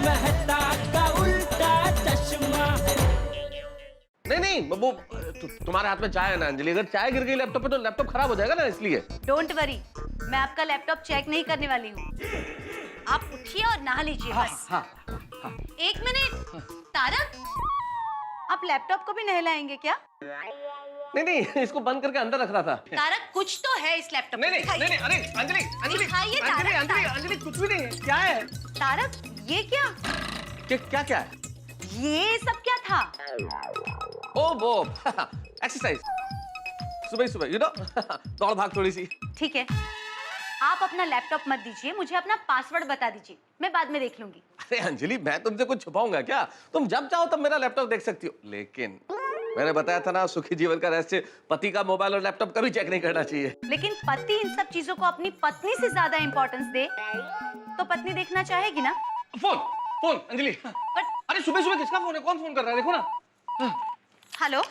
मेहता का उल्टा चश्मा। नहीं नहीं वो तुम्हारे हाथ में चाय है ना अंजलि, अगर चाय गिर गई लैपटॉप पे तो लैपटॉप खराब हो जाएगा ना, इसलिए। डोंट वरी, मैं आपका लैपटॉप चेक नहीं करने वाली हूँ। आप उठिए और नहा लीजिए बस। एक मिनट तारक, आप लैपटॉप को भी नहलाएंगे क्या? नहीं नहीं, इसको बंद करके अंदर रख रहा था। तारक कुछ तो है इस लैपटॉप में। नहीं नहीं नहीं, अरे अंजलि अंजलि दिखाइए अंजलि तारक, अंजलि अंजलि कुछ भी नहीं है, क्या है? तारक ये क्या? क्या क्या है? ये सब क्या था? ओ वो एक्सरसाइज, सुबह सुबह यू नो दौड़ भाग थोड़ी सी। ठीक है, आप अपना लैपटॉप मत दीजिए, मुझे अपना पासवर्ड बता दीजिए, मैं बाद में देख लूंगी। अरे अंजलि, मैं तुमसे कुछ छुपाऊंगा क्या? तुम जब चाहो तब मेरा लैपटॉप देख सकती हो, लेकिन मैंने बताया था ना, सुखी जीवन का रहस्य पति का मोबाइल और लैपटॉप कभी चेक नहीं करना चाहिए। लेकिन पति इन सब चीजों को अपनी पत्नी से ज्यादा इंपॉर्टेंस दे तो पत्नी देखना चाहेगी ना। फोन फोन अंजलि, अरे सुबह सुबह किसका फोन है? कौन फोन कर रहा है? देखो ना। हेलो।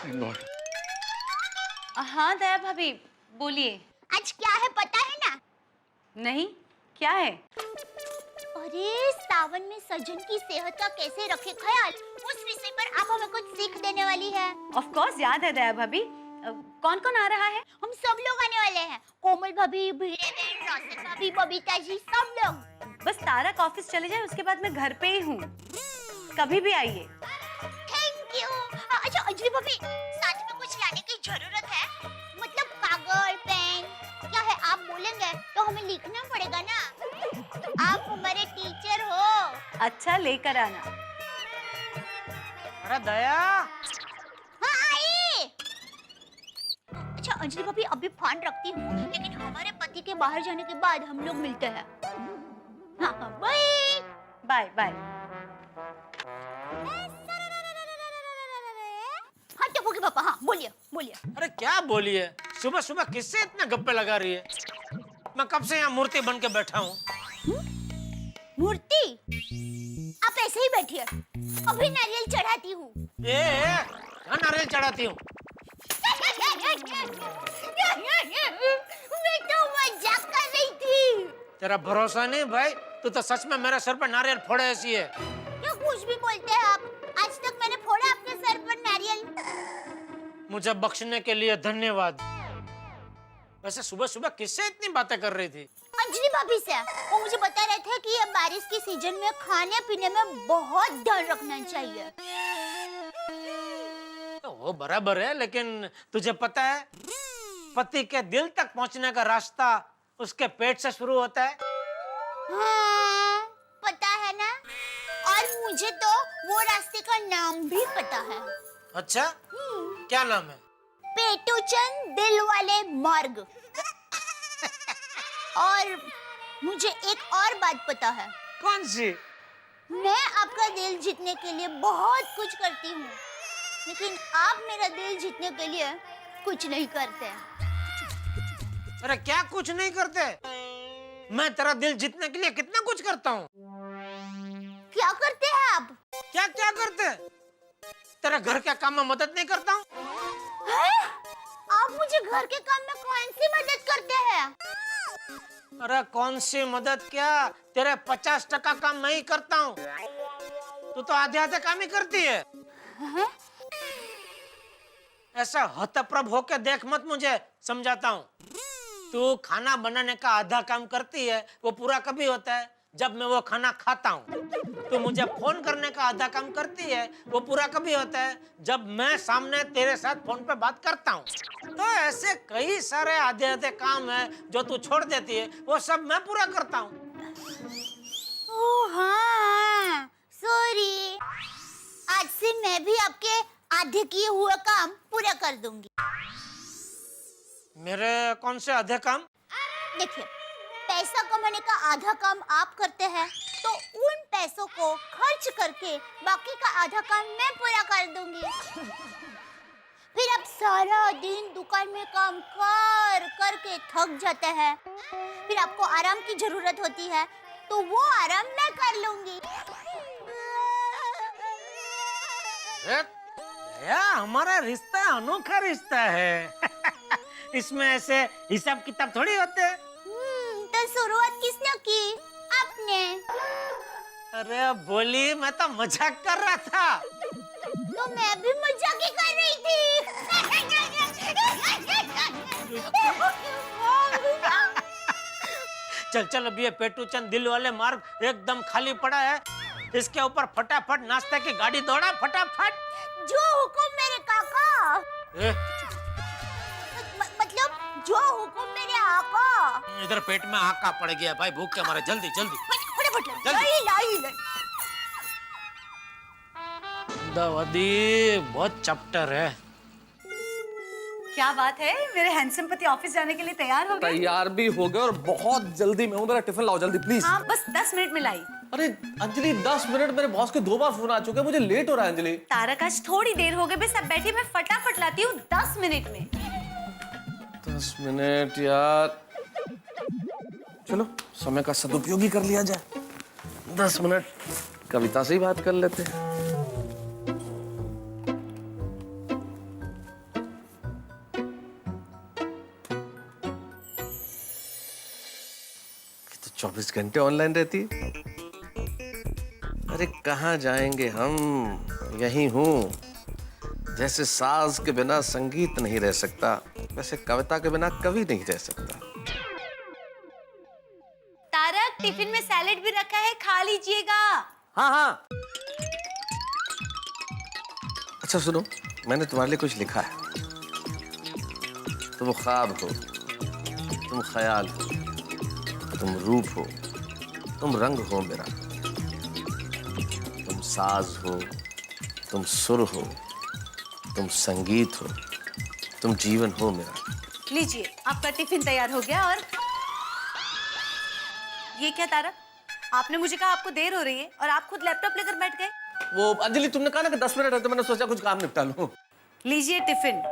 हाँ दया भाभी बोलिए। आज क्या है पता है ना? नहीं, क्या है? अरे सावन में सजन की सेहत का कैसे रखे ख्याल, उस विषय पर आप हमें कुछ सीख देने वाली है। ऑफ कोर्स याद है दया भाभी। कौन कौन आ रहा है? हम सब लोग आने वाले हैं, कोमल भाभी, भीड़े बहन, रोशन भाभी, बबीता जी, सब लोग। बस तारक ऑफिस चले जाए, उसके बाद मैं घर पे ही हूँ, कभी भी आइए। Thank you. अच्छा अंजलि भाभी, साथ में कुछ लाने की जरूरत है? मतलब कागज, पेन, क्या है? आप बोलेंगे तो हमें लिखना पड़ेगा ना, आप हमारे टीचर हो। अच्छा लेकर आना। अरे दया। हाँ आई। अच्छा अंजलि भाभी, अभी फोन रखती हूँ, लेकिन हमारे पति के बाहर जाने के बाद हम लोग मिलते हैं। हाँ बाय बाय बाय। हाँ टप्पू के पापा, हाँ बोलिए बोलिए। अरे क्या बोलिए, सुबह सुबह किससे इतने गप्पे लगा रही है? मैं कब से यहाँ मूर्ति बन के बैठा हूँ। मूर्ति? आप ऐसे ही बैठिए, अभी नारियल चढ़ाती हूँ। कहाँ नारियल चढ़ाती हूँ? मैं तो मजाक कर रही थी। तेरा भरोसा नहीं भाई, तू तो सच में मेरे सर पर नारियल फोड़े ऐसी है। क्या कुछ भी बोलते हैं आप? आज तक मैंने फोड़ा आपके सर पर नारियल? मुझे बख्शने के लिए धन्यवाद। वैसे सुबह सुबह किससे इतनी बातें कर रही थी? अंजलि भाभी से। वो मुझे बता रहे थे कि ये बारिश के सीजन में खाने पीने में बहुत ध्यान रखना चाहिए। तो वो बराबर है, लेकिन तुझे पता है पति के दिल तक पहुंचने का रास्ता उसके पेट से शुरू होता है। हाँ, पता है ना, और मुझे तो वो रास्ते का नाम भी पता है। अच्छा, क्या नाम है? पेटूचंद दिल वाले मार्ग। और मुझे एक और बात पता है। कौन सी? मैं आपका दिल जीतने के लिए बहुत कुछ करती हूँ, लेकिन आप मेरा दिल जीतने के लिए कुछ नहीं करते। अरे क्या कुछ नहीं करते? मैं तेरा दिल जीतने के लिए कितना कुछ करता हूँ। क्या करते हैं आप? क्या क्या करते? तेरा घर के काम में मदद नहीं करता हूँ? आप मुझे घर के काम में कौन सी मदद करते हैं? अरे कौन सी मदद क्या, तेरे 50% काम मैं ही करता हूँ, तू तो आधे आधे काम ही करती है। ऐसा हतप्रभ होके देख मत, मुझे समझाता हूँ। तू खाना बनाने का आधा काम करती है, वो पूरा कभी होता है जब मैं वो खाना खाता हूँ। तू मुझे फोन करने का आधा काम करती है, वो पूरा कभी होता है जब मैं सामने तेरे साथ फोन पे बात करता हूँ। तो ऐसे कई सारे आधे आधे काम है जो तू छोड़ देती है, वो सब मैं पूरा करता हूँ। ओह हाँ, सॉरी। आज से मैं भी आपके आधे किए हुए काम पूरा कर दूंगी। मेरे कौन से आधे काम? देखिए, पैसा कमाने का आधा काम आप करते हैं, तो उन पैसों को खर्च करके बाकी का आधा काम मैं पूरा कर दूंगी। फिर आप सारा दिन दुकान में काम कर करके थक जाते हैं, फिर आपको आराम की जरूरत होती है, तो वो आराम मैं कर लूंगी। या हमारा रिश्ता अनोखा रिश्ता है। इसमें ऐसे हिसाब किताब थोड़ी होते हैं। तो शुरुआत किसने की? आपने। अरे बोली, मैं तो मजाक कर रहा था। तो मैं भी मजाक ही कर रही थी। चल चल, अब ये पेटू चंद दिल वाले मार्ग एकदम खाली पड़ा है, इसके ऊपर फटाफट नाश्ते की गाड़ी दौड़ा, फटाफट। जो हुकुम मेरे काका। ए, मतलब जो हुकुम मेरे आका। इधर पेट में आका पड़ गया भाई, भूख के मारे। जल्दी जल्दी फटाफट जल्दी। लाई। दादी बहुत चैप्टर है। क्या बात है, मेरे हैंडसम पति ऑफिस जाने के लिए तैयार हो गए? तैयार भी हो गए और बहुत जल्दी में हूँ। मेरा टिफिन लाओ जल्दी प्लीज। हाँ, बस 10 मिनट में लाई। अरे अंजलि 10 मिनट, मेरे बॉस के 2 बार फोन आ चुके हैं, मुझे लेट हो रहा है अंजलि। तारक आज थोड़ी देर हो गई, बस अब बैठी, मैं फटाफट लाती हूँ 10 मिनट में। 10 मिनट यार, चलो समय का सदुपयोग ही कर लिया जाए। 10 मिनट कविता से ही बात कर लेते हैं। तो 24 घंटे ऑनलाइन रहती है। अरे कहाँ जाएंगे हम, यहीं हूँ। जैसे साज के बिना संगीत नहीं रह सकता, वैसे कविता के बिना कवि नहीं रह सकता। तारक, टिफिन में सैलेड भी रखा है, खा लीजिएगा। हाँ हाँ। अच्छा सुनो, मैंने तुम्हारे लिए कुछ लिखा है। तुम ख्वाब हो, तुम ख्याल हो, तुम रूप हो, तुम रंग हो मेरा, तुम साज हो, तुम सुर हो, तुम संगीत हो, तुम जीवन हो मेरा। लीजिए, आपका टिफिन तैयार हो गया। और ये क्या तारक, आपने मुझे कहा आपको देर हो रही है और आप खुद लैपटॉप लेकर बैठ गए। वो अंजलि, तुमने कहा ना कि 10 मिनट है, तो मैंने सोचा कुछ काम निपटा लूं। लीजिए टिफिन।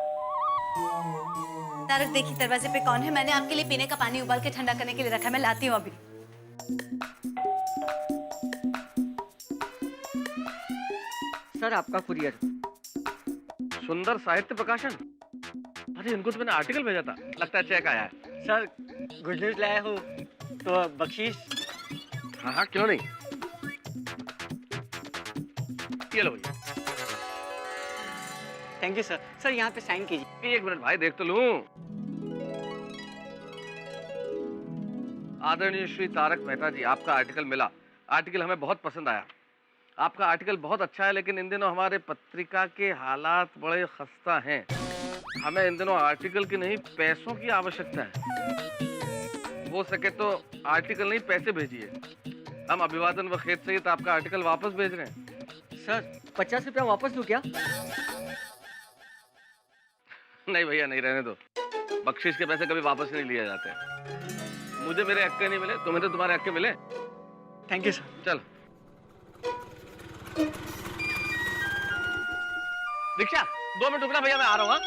तारक देखिए दरवाजे पे कौन है, मैंने आपके लिए पीने का पानी उबाल के ठंडा करने के लिए रखा है, मैं लाती हूँ अभी। सर आपका कुरियर। सुंदर साहित्य प्रकाशन। अरे इनको तो मैंने आर्टिकल भेजा था, लगता है चेक आया है। सर गुड न्यूज लाया हूँ, तो बख्शीश। हाँ हाँ क्यों नहीं, ये लो भैया। Thank you sir. सर यहाँ पे साइन कीजिए। 1 मिनट भाई, देख तो लूं। आदरणीय श्री तारक मेहता जी, आपका आर्टिकल मिला। आर्टिकल हमें बहुत पसंद आया। आपका आर्टिकल बहुत अच्छा है, लेकिन इन दिनों हमारे पत्रिका के हालात बड़े खस्ता हैं। हमें इन दिनों आर्टिकल की नहीं, पैसों की आवश्यकता है। हो सके तो आर्टिकल नहीं, पैसे भेजिए। हम अभिवादन व खेत सहित आपका आर्टिकल वापस भेज रहे हैं। सर 50 रुपया वापस दूं क्या? नहीं भैया, नहीं, रहने दो। बख्शिश के पैसे कभी वापस नहीं लिए जाते। मुझे मेरे हक्के नहीं मिले, तुम्हें तो तुम्हारे हक्के मिले। Thank you sir. चल रिक्शा, 2 मिनट रुकना भैया, मैं आ रहा हूँ। हाँ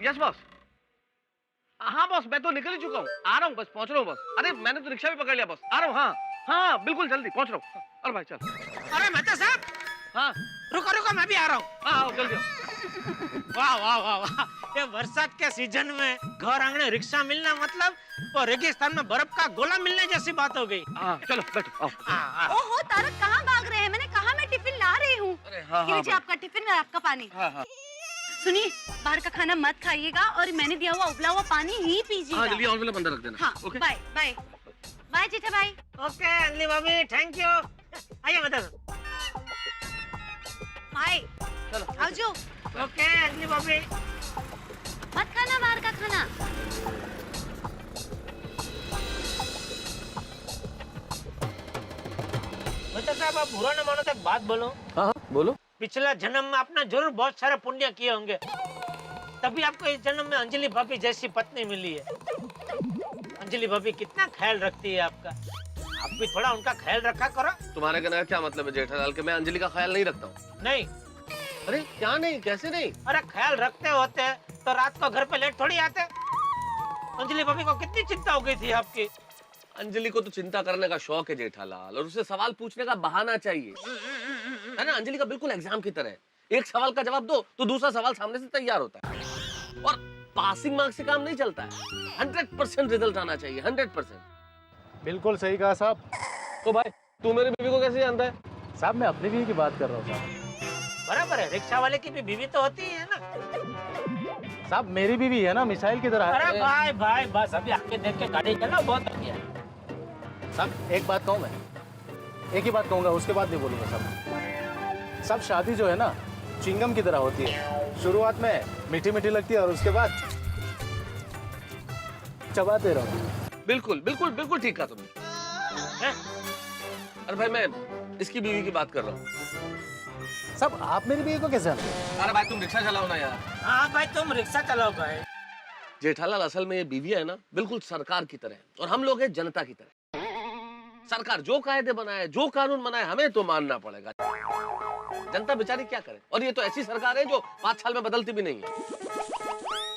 यस बॉस। हाँ बॉस, मैं तो निकल ही चुका हूँ, आ रहा हूँ, बस पहुंच रहा हूँ बॉस। अरे मैंने तो रिक्शा भी पकड़ लिया बॉस, आ रहा हूँ। हाँ हाँ बिल्कुल जल्दी पहुंच रहा हूँ। अरे भाई चल। अरे मेहता साहब, हाँ रुको रुको, मैं भी आ रहा हूँ। हाँ जल्दी। वाह वाह वाह वाह, ये बरसात के सीजन में घर आंगने रिक्शा मिलना मतलब वो रेगिस्तान में बर्फ का गोला मिलने जैसी बात हो गई। हाँ चलो बैठो, आओ। ओहो तारक, कहाँ भाग रहे हैं? मैंने कहा मैं टिफिन ला रही हूँ। अरे हाँ ये हाँ लीजिए आपका टिफिन और आपका पानी। हाँ हाँ सुनिए, बाहर का खाना मत खाइएगा और मैंने दिया हुआ उबला हुआ पानी ही हाँ, पीजिएगा। जल्दी और अंदर रख देना। हाँ, ओके बाय बाय बाय जेठा भाई। ओके अंजलि भाभी, थैंक यू। आइए मेहता साहब। भाई चलो आओ जो, ओके अंजलि भाभी। मत खाना बाहर का खाना। मेहता साहब, आप बुरा न मानो तो एक बात बोलो। हाँ बोलो। पिछला जन्म में आपने जरूर बहुत सारे पुण्य किए होंगे, तभी आपको इस जन्म में अंजलि भाभी जैसी पत्नी मिली है। अंजलि भाभी कितना ख्याल रखती है आपका, आप भी थोड़ा उनका ख्याल रखा करो। तुम्हारे कहने का क्या मतलब है जेठालाल, के मैं अंजलि का ख्याल नहीं रखता हूँ? नहीं, अरे क्या नहीं, कैसे नहीं? अरे ख्याल रखते होते तो रात को घर पे लेट थोड़ी आते। अंजलि भाभी को कितनी चिंता हो गई थी आपकी। अंजलि को तो चिंता करने का शौक है जेठालाल, और उसे सवाल पूछने का बहाना चाहिए, है ना? अंजलि का बिल्कुल एग्जाम की तरह है, एक सवाल का जवाब दो तो दूसरा सवाल सामने से तैयार होता है। और पासिंग मार्क्स से काम नहीं चलता है, 100% रिजल्ट आना चाहिए, 100%। बिल्कुल सही कहा साहब। तो भाई तू मेरी बीवी को कैसे जानता है? साहब मैं अपनी बीवी की बात कर रहा हूँ साहब। बराबर है, रिक्शा वाले की भी बीवी तो होती है ना। साहब मेरी बीवी है ना, मिसाइल की तरह अरे है। भाई भाई बस अभी आके देख के गाड़ी चलाओ, बहुत हो गया। साहब एक बात कहूँ मैं, एक ही बात कहूँगा, उसके बाद नहीं बोलूँगा साहब। सब शादी जो है ना चिंगम की तरह होती है, शुरुआत में मीठी मीठी लगती है और उसके बाद चबाते रहो। बिल्कुल बिल्कुल बिल्कुल ठीक कहा तुमने। हैं? अरे भाई मैं इसकी बीवी की बात कर रहा हूँ। साहब आप मेरी बीवी को कैसे जानते हैं? अरे भाई तुम रिक्शा चलाओ ना यार। हाँ भाई तुम रिक्शा चलाओ भाई। जेठालाल असल में ये बीवी है ना बिल्कुल सरकार की तरह और हम लोग हैं जनता की तरह। सरकार जो कायदे बनाए, जो कानून बनाए, हमें तो मानना पड़ेगा। जनता बेचारी क्या करे? और ये तो ऐसी सरकार है जो 5 साल में बदलती भी नहीं है।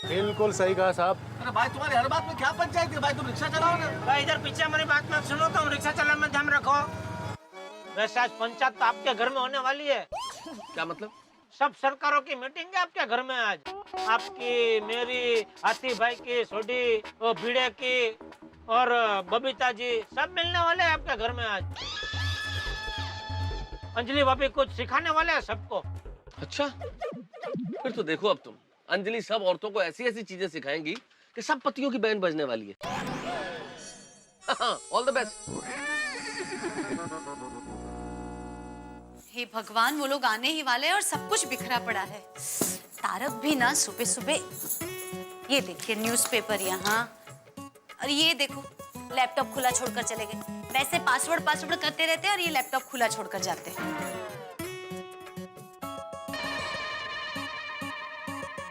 बिल्कुल सही कहा साहब। अरे भाई तुम्हारी हर बात में क्या पंचायत है? भाई तुम रिक्शा चलाओ ना। भाई इधर पीछे हमारी बात में सुनो, तुम रिक्शा चलाने में ध्यान रखो। वैसे आज पंचायत तो आपके घर में होने वाली है। क्या मतलब? सब सरकारों की मीटिंग है आपके घर में आज। आपकी, मेरी, हाथी भाई की, सोडी, वो भिड़े की और बबीता जी सब मिलने वाले हैं आपके घर में आज। अंजलि भाभी कुछ सिखाने वाले हैं सबको। अच्छा फिर तो देखो अब तुम, अंजलि सब औरतों को ऐसी ऐसी चीजें सिखाएंगी कि सब पतियों की बैंड बजने वाली है। All the best. हे भगवान, वो लोग आने ही वाले हैं और सब कुछ बिखरा पड़ा है। तारक भी ना सुबह सुबह, ये देखिए न्यूज़पेपर यहाँ, और ये देखो लैपटॉप खुला छोड़कर चले गए। वैसे पासवर्ड करते रहते हैं और ये लैपटॉप खुला छोड़कर जाते हैं।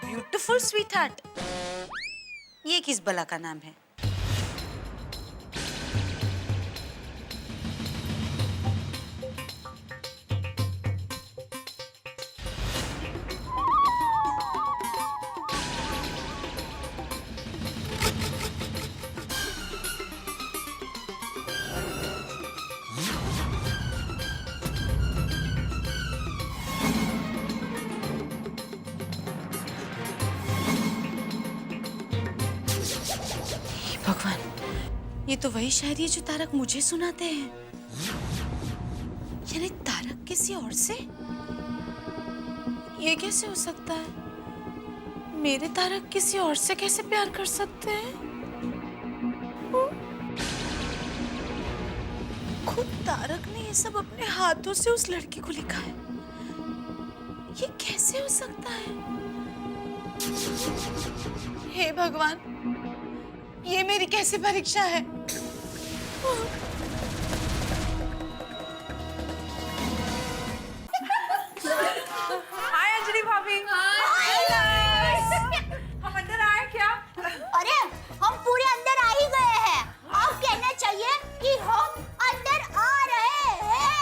ब्यूटीफुल स्वीटहार्ट, ये किस बला का नाम है? भगवान, ये तो वही शायरी है जो तारक मुझे सुनाते हैं। यानी तारक किसी और से? ये कैसे हो सकता है? मेरे तारक किसी और से कैसे प्यार कर सकते हैं? खुद तारक ने ये सब अपने हाथों से उस लड़की को लिखा है। ये कैसे हो सकता है? हे भगवान, ये मेरी कैसी परीक्षा है? हाय अंजलि भाभी। हम अंदर आए क्या? अरे हम पूरे अंदर आ ही गए हैं। आप कहना चाहिए कि हम अंदर आ रहे हैं।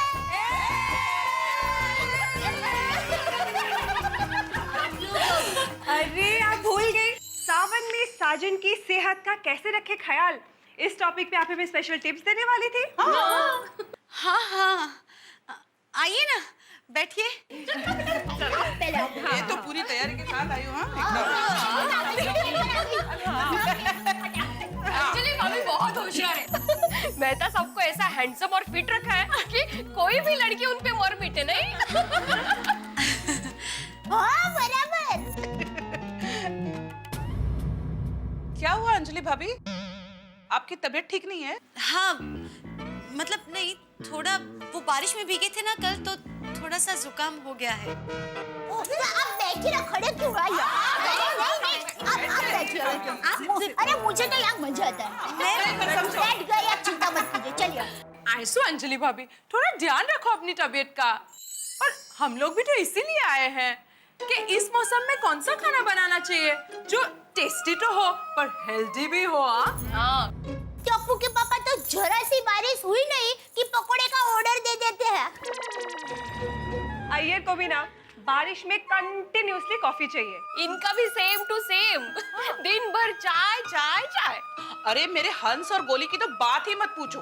अरे आप भूल गई, सावन में साजन की सेहत का कैसे रखे ख्याल, इस टॉपिक पे आप हमें स्पेशल टिप्स देने वाली थी। हाँ हाँ, आइए ना, बैठिए। ये तो पूरी तैयारी के साथ आई हूँ। अंजलि भाभी बहुत होशियार है। मैं तो सबको ऐसा हैंडसम और फिट रखा है कि कोई भी लड़की उन पे मर मिटे नहीं। हाँ बराबर। क्या हुआ अंजलि भाभी, आपकी तबीयत ठीक नहीं है? हाँ, मतलब नहीं, थोड़ा वो बारिश में भीगे थे ना कल, तो थोड़ा सा जुकाम हो गया है। आप बैठिए ना, खड़े क्यों हुआ नहीं, आप बैठिए। अरे मुझे तो यहाँ मजा आता है। मैं बैठ गई, आप चिंता मत कीजिए, चलिए। आइसो अंजलि भाभी, थोड़ा ध्यान रखो अपनी तबीयत का। और हम लोग भी तो इसीलिए आए हैं कि इस मौसम में कौन सा खाना बनाना चाहिए जो टेस्टी तो हो पर हेल्दी भी हो। हाँ, चप्पू के पापा तो जरा सी बारिश हुई नहीं कि पकोड़े का ऑर्डर दे देते हैं। अय्यर को भी ना बारिश में कंटिन्यूअसली कॉफी चाहिए। इनका भी सेम टू सेम, दिन भर चाय चाय चाय। अरे मेरे हंस और गोली की तो बात ही मत पूछो।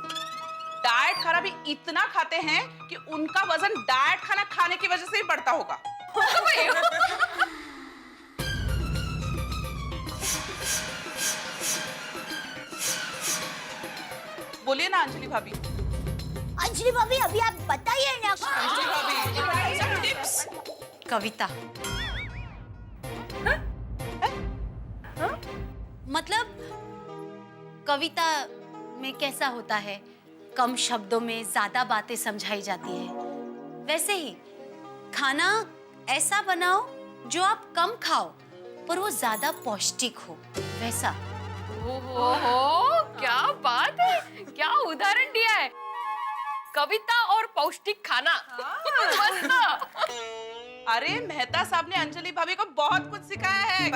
डाइट खाना भी इतना खाते हैं कि उनका वजन डाइट खाना खाने की वजह से ही बढ़ता होगा। बोलिए ना अंजलि भाभी। अंजलि भाभी अभी आप बताइए ना। अंजलि भाभी some tips। कविता। मतलब कविता में कैसा होता है, कम शब्दों में ज्यादा बातें समझाई जाती है, वैसे ही खाना ऐसा बनाओ जो आप कम खाओ पर वो ज्यादा पौष्टिक हो, वैसा। ओहो, क्या बात है, क्या उदाहरण दिया है। कविता और पौष्टिक खाना। मस्त। अरे मेहता साहब ने अंजलि भाभी को बहुत कुछ सिखाया है।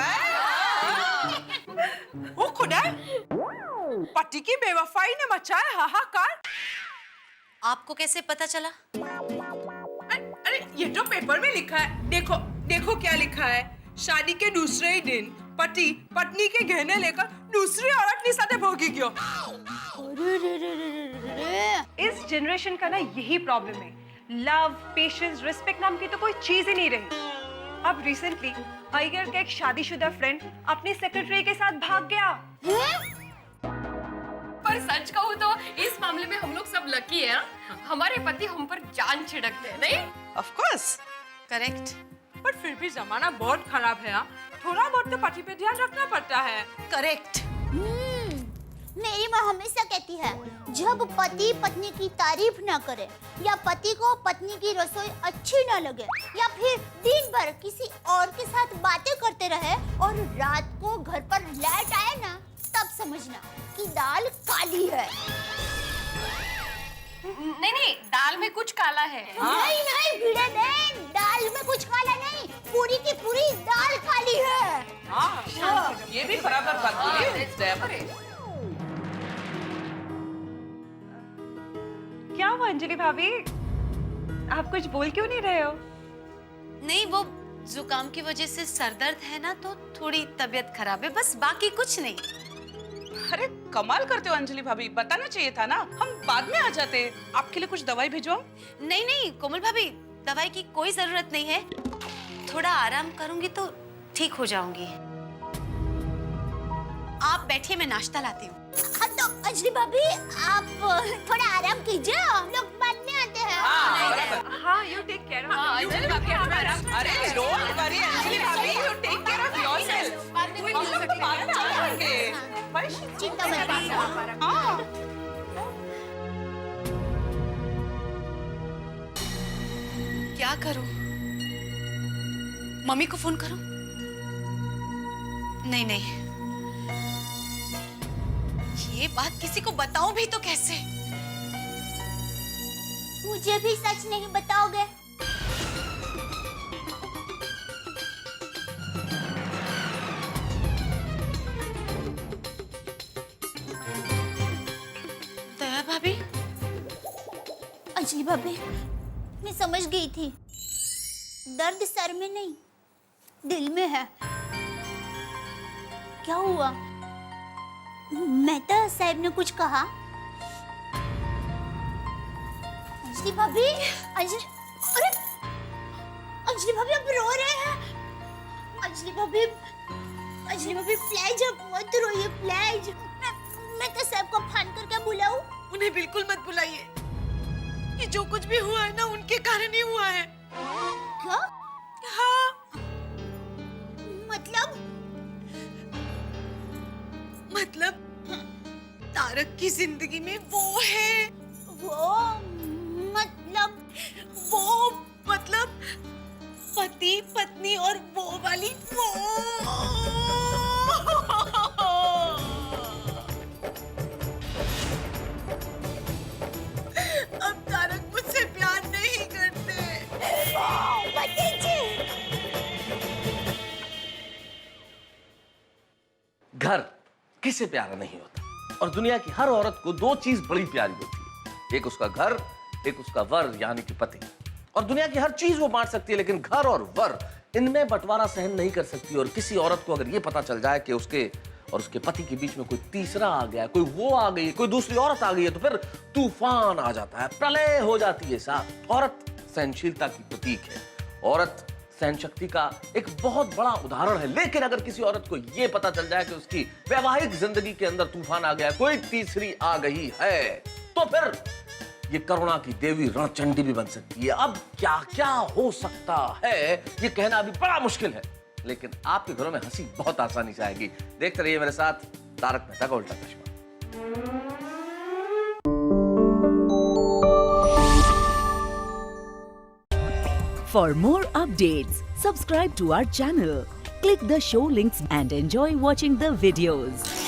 वो खुदा, पति की बेवफाई ने मचाया हाहाकार। आपको कैसे पता चला? अरे ये तो पेपर में लिखा है। देखो देखो क्या लिखा है। शादी के दूसरे ही दिन पति पत्नी के गहने लेकर दूसरी औरत के साथ भागी गयो। इस जनरेशन का ना यही प्रॉब्लम है। लव, पेशेंस, रिस्पेक्ट नाम की तो कोई चीज ही नहीं रही। अब रिसेंटली अय्यर का एक शादीशुदा फ्रेंड अपनी सेक्रेटरी के साथ भाग गया। पर सच कहूँ तो इस मामले में हम लोग सब लकी हैं। हमारे पति हम पर जान छिड़कते हैं, नहीं? Of course। करेक्ट। पर फिर भी जमाना बहुत खराब है। थोड़ा बहुत तो पति पे ध्यान रखना पड़ता है। करेक्ट। मेरी माँ हमेशा कहती है, जब पति पत्नी की तारीफ ना करे या पति को पत्नी की रसोई अच्छी ना लगे या फिर दिन भर किसी और के साथ बातें करते रहे और रात को घर पर लाइट आए ना, तब समझना कि दाल काली है। नहीं, दाल में कुछ काला है। नहीं नहीं भिड़े बहन, दाल में कुछ काला नहीं, पूरी की पूरी दाल काली है। हाँ, ये भी बराबर बात बोली। क्या हुआ अंजलि भाभी, आप कुछ बोल क्यों नहीं रहे हो? नहीं, वो जुकाम की वजह से सर दर्द है ना, तो थोड़ी तबीयत खराब है, बस बाकी कुछ नहीं। अरे कमाल करते हो अंजलि भाभी, बताना चाहिए था ना, हम बाद में आ जाते। आपके लिए कुछ दवाई भिजवाऊं? नहीं नहीं कोमल भाभी, दवाई की कोई जरूरत नहीं है। थोड़ा आराम करूंगी तो ठीक हो जाऊंगी। आप बैठिए, मैं नाश्ता लाती हूँ। हाँ तो अंजलि भाभी आप थोड़ा आराम कीजिए, हम लोग बाद में आते हैं। हाँ, you take care of Anjali भाभी, आप आराम से- अरे डोंट वरी अंजलि भाभी, you take care of yourself. हम लोग तो बाद में चलेंगे। चिंता मत कीजिए। हाँ। क्या करूं? मम्मी को फोन करूं? नहीं नहीं, ये बात किसी को बताऊं भी तो कैसे? मुझे भी सच नहीं बताओगे? दया भाभी? अंजलि भाभी, मैं समझ गई थी, दर्द सर में नहीं दिल में है। क्या हुआ? मेहता साहब ने कुछ कहा? अंजलि भाभी, अंजलि, अरे अंजलि भाभी आप रो रहे हैं? अंजलि भाभी प्लीज आप मत रोइए, प्लीज। मैं तो सबको फोन करके बुलाऊं? उन्हें बिल्कुल मत बुलाइए। ये जो कुछ भी हुआ है ना, उनके कारण ही हुआ है। क्या? हाँ, मतलब तारक की जिंदगी में वो है। वो मतलब पति पत्नी और वो वाली वो। अब तारक मुझसे प्यार नहीं करते। घर किसे प्यारा नहीं होता, और दुनिया की हर औरत को दो चीज बड़ी प्यारी होती है, एक उसका घर, एक उसका वर यानी कि पति। और दुनिया की हर चीज वो बांट सकती है, लेकिन घर और वर इनमें बंटवारा सहन नहीं कर सकती। और किसी औरत को अगर ये पता चल जाए कि उसके और उसके पति के बीच में कोई तीसरा आ गया, कोई वो आ गई, कोई दूसरी औरत आ गई है, तो फिर तूफान आ जाता है, प्रलय हो जाती है। साहब, औरत सहनशीलता की प्रतीक है, औरत सहन शक्ति का एक बहुत बड़ा उदाहरण है। लेकिन अगर किसी औरत को यह पता चल जाए कि उसकी वैवाहिक जिंदगी के अंदर तूफान आ गया, कोई तीसरी आ गई है, तो फिर ये करुणा की देवी रणचंडी भी बन सकती है। अब क्या क्या हो सकता है ये कहना अभी बड़ा मुश्किल है, लेकिन आपके घरों में हंसी बहुत आसानी से आएगी। देखते रहिए मेरे साथ तारक मेहता का उल्टा चश्मा। For more updates, subscribe to our channel, click the show links and enjoy watching the videos.